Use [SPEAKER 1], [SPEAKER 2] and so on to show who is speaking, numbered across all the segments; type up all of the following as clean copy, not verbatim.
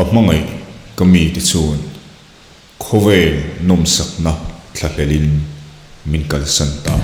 [SPEAKER 1] mangai kami ti chuan khovel nom sakna thlapelin min kal santa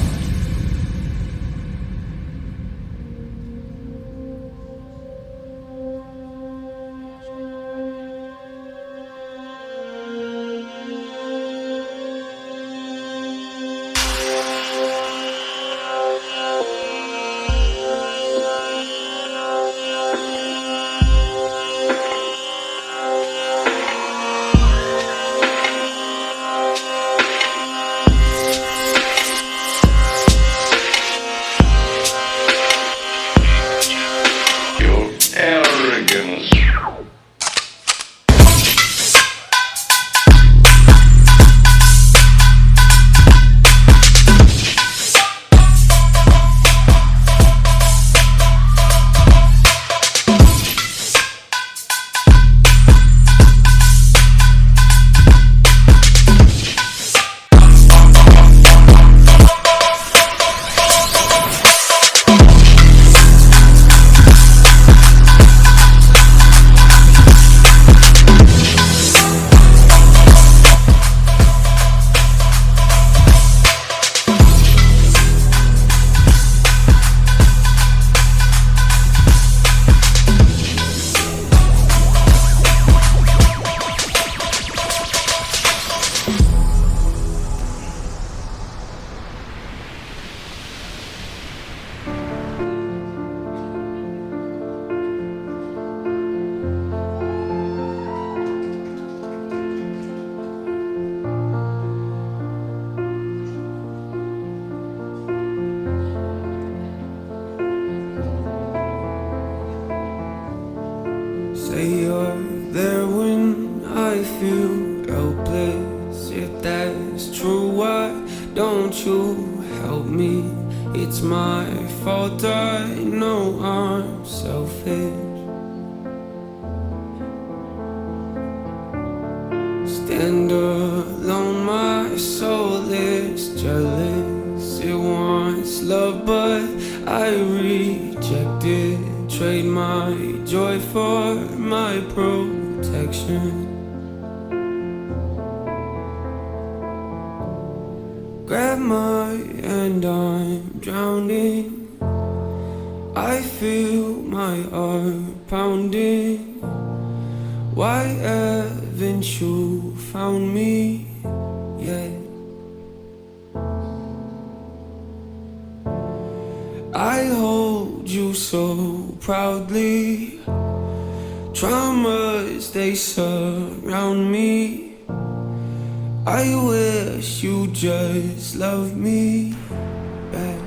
[SPEAKER 2] Say you're there when I feel helpless. If that's true, why don't you help me? It's my fault, I know I'm selfish. Stand alone, my soul is jealous. It wants love, but I reject it. Trade my joy for my protection. Grab my hand, I'm drowning. I feel my heart pounding. Why haven't you found me yet? I hold you so proudly. Traumas, they surround me. I wish you just love me back.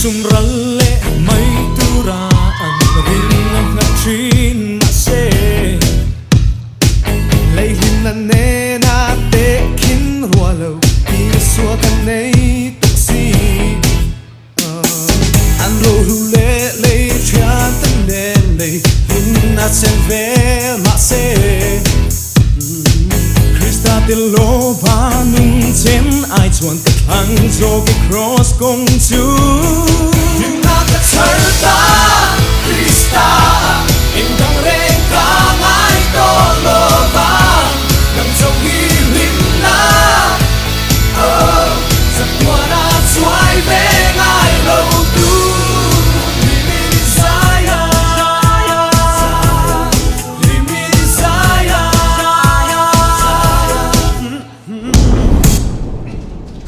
[SPEAKER 3] Sumralle mai turaan rin ang hatrin na se Leihin na nena tekin rualaw Pinswa ka na'y taksi Anro hule lei triatan nele Yun at senve mase Krista tilo pa nung tin Ai chuan te khang zo ke cross kong chu